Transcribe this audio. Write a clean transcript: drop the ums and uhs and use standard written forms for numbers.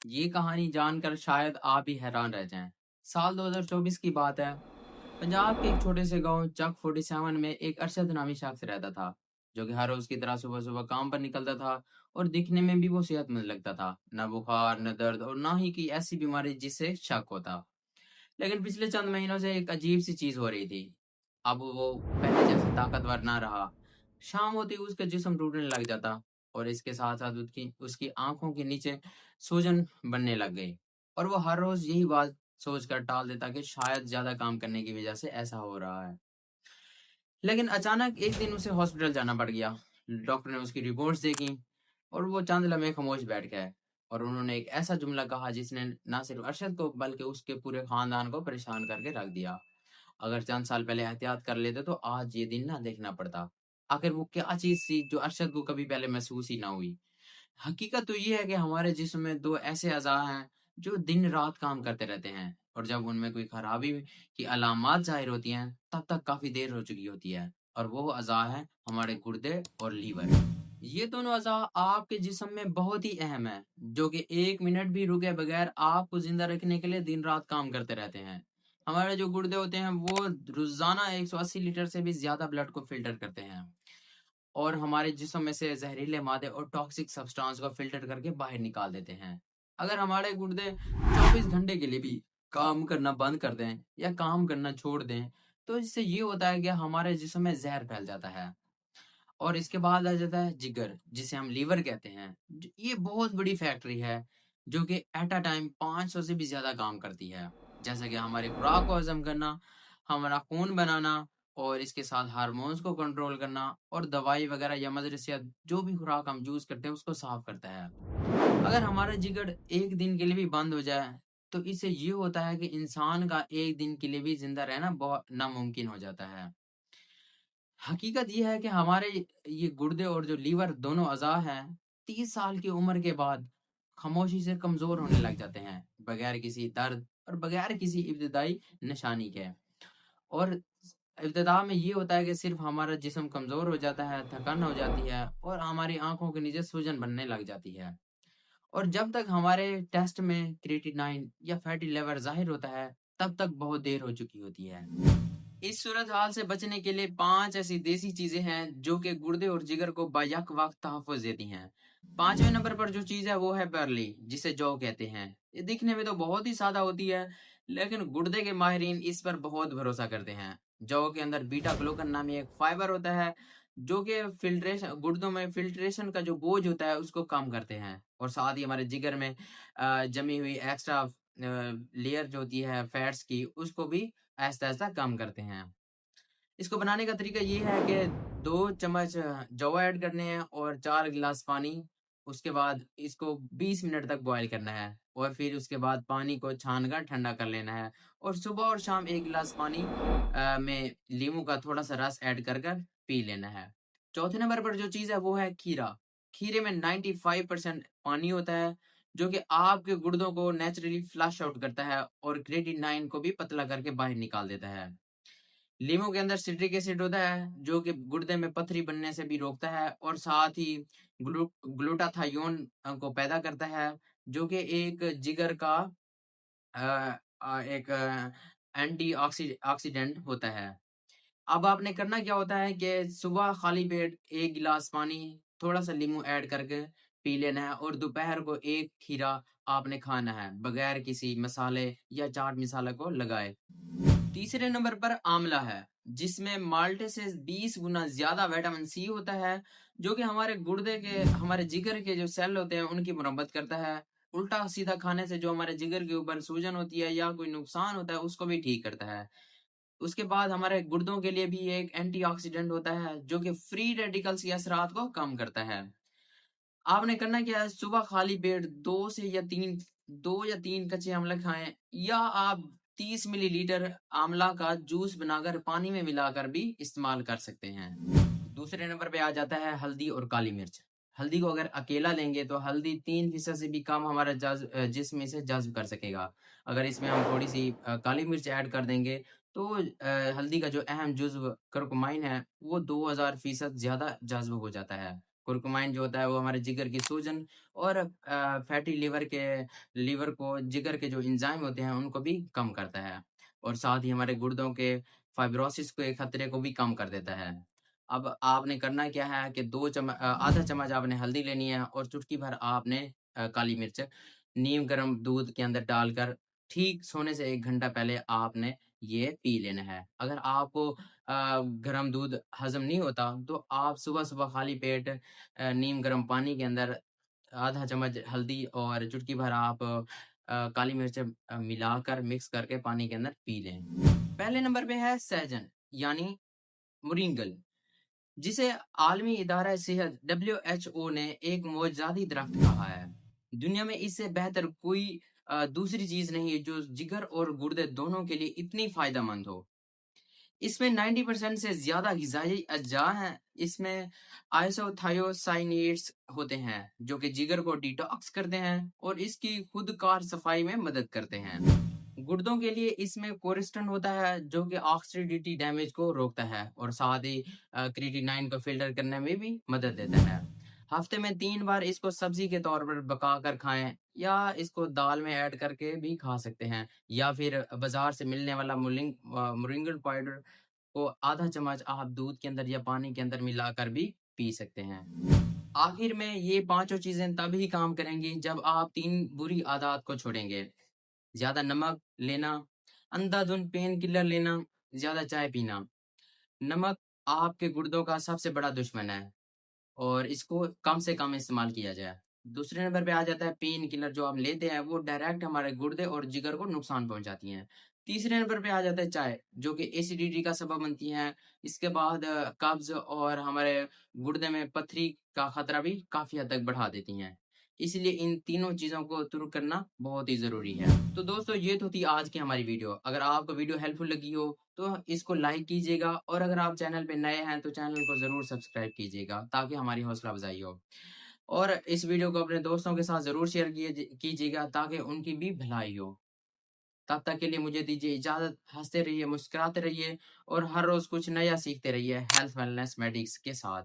ये कहानी जानकर शायद आप भी हैरान रह जाएं। साल 2024 की बात है। पंजाब के एक छोटे से गांव चक 47 में एक अरशद नामी शख्स रहता था, जो कि हर रोज की तरह सुबह सुबह काम पर निकलता था। और दिखने में भी वो सेहतमंद लगता था, न बुखार न दर्द और ना ही की ऐसी बीमारी जिससे शक होता। लेकिन पिछले चंद महीनों से एक अजीब सी चीज हो रही थी। अब वो पहले जैसे ताकतवर ना रहा। शाम होते ही उसका जिस्म टूटने लग जाता, और इसके साथ साथ उसकी उसकी आंखों के नीचे सूजन बनने लग गई। और वो हर रोज यही बात सोचकर टाल देता कि शायद ज्यादा काम करने की वजह से ऐसा हो रहा है। लेकिन अचानक एक दिन उसे हॉस्पिटल जाना पड़ गया। डॉक्टर ने उसकी रिपोर्ट्स देखी, और वो चंद लम्हे खामोश बैठ गए। और उन्होंने एक ऐसा जुमला कहा जिसने ना सिर्फ अरशद को बल्कि उसके पूरे खानदान को परेशान करके रख दिया। अगर चंद साल पहले एहतियात कर लेते तो आज ये दिन ना देखना पड़ता। आखिर वो क्या चीज थी जो अरशद को कभी पहले महसूस ही ना हुई। हकीकत तो ये है कि हमारे जिस्म में दो ऐसे अज़ा हैं जो दिन रात काम करते रहते हैं, और जब उनमें कोई खराबी की अलामात ज़ाहिर होती हैं, तब तक काफ़ी देर हो चुकी होती है। और वो अज़ा है हमारे गुर्दे और लीवर। ये दोनों अज़ा आपके जिस्म में बहुत ही अहम है, जो कि 1 मिनट भी रुके बगैर आपको ज़िंदा रखने के लिए दिन-रात काम करते रहते हैं। हमारे जो गुर्दे होते हैं, वो रोज़ाना 180 लीटर से भी ज़्यादा ब्लड को फ़िल्टर करते हैं। और हमारे जिस्म में से जहरीले मादे और टॉक्सिक सब्सटेंस को फ़िल्टर करके बाहर निकाल देते हैं। अगर हमारे गुर्दे 24 घंटे के लिए भी काम करना बंद कर दें या काम करना छोड़ दें, तो इससे ये होता है कि हमारे जिस्म में ज़हर फैल जाता है। और इसके बाद आ जाता है जिगर, जिसे हम लीवर कहते हैं। ये बहुत बड़ी फैक्ट्री है, जो कि एट अ टाइम 500 से भी ज़्यादा काम करती है। जैसे कि हमारी खुराक को हज़म करना, हमारा खून बनाना, और इसके साथ हार्मोन्स को कंट्रोल करना, और दवाई वगैरह या मदर से जो भी खुराक हम यूज़ करते हैं उसको साफ़ करता है। अगर हमारा जिगर एक दिन के लिए भी बंद हो जाए, तो इससे ये होता है कि इंसान का एक दिन के लिए भी ज़िंदा रहना बहुत नामुमकिन हो जाता है। हकीकत ये है कि हमारे ये गुर्दे और जो लीवर दोनों अज़ा हैं, 30 साल की उम्र के बाद खामोशी से कमज़ोर होने लग जाते हैं, बगैर किसी दर्द और बगैर किसी इब्तिदाई निशानी के। और इब्तिदा में ये होता है कि सिर्फ़ हमारा जिस्म कमज़ोर हो जाता है, थकान हो जाती है, और हमारी आँखों के नीचे सूजन बनने लग जाती है। और जब तक हमारे टेस्ट में क्रिएटिनिन या फैटी लिवर ज़ाहिर होता है, तब तक बहुत देर हो चुकी होती है। इस सूरत हाल से बचने के लिए 5 ऐसी देसी चीज़ें हैं जो कि गुर्दे और जिगर को बायक वक़्त तहफ़्फ़ुज़ देती हैं। 5वें नंबर पर जो चीज़ है वो है बार्ली, जिसे जौ कहते हैं। ये दिखने में तो बहुत ही सादा होती है, लेकिन गुर्दे के माहिरीन इस पर बहुत भरोसा करते हैं। जौ के अंदर बीटा ग्लूकन नामी एक फाइबर होता है, जो कि गुर्दों में फ़िल्ट्रेशन का जो बोझ होता है उसको कम करते हैं, और साथ ही हमारे जिगर में जमी हुई एक्स्ट्रा लेयर जो होती है फैट्स की, उसको भी आहिस्ता-आहिस्ता कम करते हैं। इसको बनाने का तरीका ये है कि 2 चम्मच जौ ऐड करने हैं और 4 गिलास पानी। उसके बाद इसको 20 मिनट तक बॉयल करना है, और फिर उसके बाद पानी को छान कर ठंडा कर लेना है, और सुबह और शाम 1 गिलास पानी में नींबू का थोड़ा-सा रस ऐड कर कर पी लेना है। चौथे नंबर पर जो चीज़ है वो है खीरा। खीरे में 95% पानी होता है, जो कि आपके गुर्दों को नेचुरली फ्लश आउट करता है और क्रेटिनाइन को भी पतला करके बाहर निकाल देता है। लीमू के अंदर सिट्रिक एसिड होता है, जो कि गुर्दे में पथरी बनने से भी रोकता है, और साथ ही ग्लूटाथायोन को पैदा करता है, जो कि एक जिगर का एक ऑक्सीडेंट होता है। अब आपने करना क्या होता है कि सुबह खाली पेट 1 गिलास पानी, थोड़ा-सा नींबू ऐड करके पी लेना है, और दोपहर को 1 खीरा आपने खाना है, बगैर किसी मसाले या चाट मसाला को लगाए। तीसरे नंबर पर आंवला है, जिसमें माल्टे से 20 गुना ज़्यादा विटामिन सी होता है, जो कि हमारे जिगर के जो सेल होते हैं, उनकी मरम्मत करता है। उल्टा-सीधा खाने से जो हमारे जिगर के ऊपर सूजन होती है या कोई नुकसान होता है, उसको भी ठीक करता है। उसके बाद हमारे गुर्दों के लिए भी एक एंटीऑक्सीडेंट होता है, जो कि फ्री रेडिकल्स के असरात को कम करता है। आपने करना क्या है, सुबह खाली पेट 2 या 3 कच्चे आंवले खाएँ, या आप 30 मिलीलीटर आंवला का जूस बनाकर पानी में मिलाकर भी इस्तेमाल कर सकते हैं। दूसरे नंबर पे आ जाता है हल्दी और काली मिर्च। हल्दी को अगर अकेला लेंगे तो हल्दी 3% से भी कम हमारा जिस्म में से जज़्ब कर सकेगा। अगर इसमें हम थोड़ी-सी काली मिर्च ऐड कर देंगे, तो हल्दी का जो अहम जुज़्व करकुमाइन है, वो 2000% ज़्यादा जज़्ब हो जाता है। कुरकुमाइन जो होता है वो हमारे जिगर की सूजन और फैटी लीवर को जिगर के जो एंजाइम होते हैं उनको भी कम करता है और साथ ही हमारे गुर्दों के फाइब्रोसिस के खतरे को भी कम कर देता है। अब आपने करना क्या है कि आधा चम्मच आपने हल्दी लेनी है और चुटकी भर आपने काली मिर्च नीम गर्म दूध के अंदर डालकर ठीक सोने से 1 घंटा पहले आपने ये पी लेना है। अगर आपको गर्म दूध हज़म नहीं होता, तो आप सुबह-सुबह खाली पेट नीम गर्म पानी के अंदर आधा चम्मच हल्दी और चुटकी भर आप काली मिर्च मिलाकर मिक्स करके पानी के अंदर पी लें। पहले नंबर पे है सहजन यानी मोरिंगल, जिसे आलमी इदारा सेहत WHO ने एक मौजज़ाती दरख्त कहा है। दुनिया में इससे बेहतर कोई दूसरी चीज़ नहीं है जो जिगर और गुर्दे दोनों के लिए इतनी फ़ायदेमंद हो। इसमें 90% से ज़्यादा ग़िज़ाई अज्जा हैं। इसमें आइसोथायोसाइनेट्स होते हैं, जो कि जिगर को डिटॉक्स करते हैं और इसकी खुदकार सफाई में मदद करते हैं। गुर्दों के लिए इसमें कोलेस्टेरॉल होता है, जो कि ऑक्सीडेटिव डैमेज को रोकता है और साथ ही क्रिएटिनिन को फ़िल्टर करने में भी मदद देता है। हफ़्ते में 3 बार इसको सब्ज़ी के तौर पर पकाकर खाएँ या इसको दाल में ऐड करके भी खा सकते हैं या फिर बाज़ार से मिलने वाला मोरिंगल पाउडर को आधा चम्मच आप दूध के अंदर या पानी के अंदर मिलाकर भी पी सकते हैं। आखिर में ये पाँचों चीज़ें तभी काम करेंगी जब आप 3 बुरी आदत को छोड़ेंगे। ज़्यादा नमक लेना, अंधाधुंध पेन किलर लेना, ज़्यादा चाय पीना। नमक आपके गुर्दों का सबसे बड़ा दुश्मन है और इसको कम से कम इस्तेमाल किया जाए। दूसरे नंबर पे आ जाता है पेन किलर जो हम लेते हैं वो डायरेक्ट हमारे गुर्दे और जिगर को नुकसान पहुँचाती हैं। तीसरे नंबर पे आ जाता है चाय जो कि एसिडिटी का सबब बनती है। इसके बाद कब्ज़ और हमारे गुर्दे में पथरी का खतरा भी काफ़ी हद तक बढ़ा देती हैं। इसलिए इन तीनों चीज़ों को दूर करना बहुत ही ज़रूरी है। तो दोस्तों ये तो थी आज की हमारी वीडियो। अगर आपको वीडियो हेल्पफुल लगी हो तो इसको लाइक कीजिएगा और अगर आप चैनल पे नए हैं तो चैनल को ज़रूर सब्सक्राइब कीजिएगा ताकि हमारी हौसला अफ़ज़ाई हो। और इस वीडियो को अपने दोस्तों के साथ ज़रूर शेयर कीजिएगा ताकि उनकी भी भलाई हो। तब तक के लिए मुझे दीजिए इजाज़त। हँसते रहिए, मुस्कुराते रहिए और हर रोज़ कुछ नया सीखते रहिए हेल्थ, वेलनेस, मेडिक्स के साथ।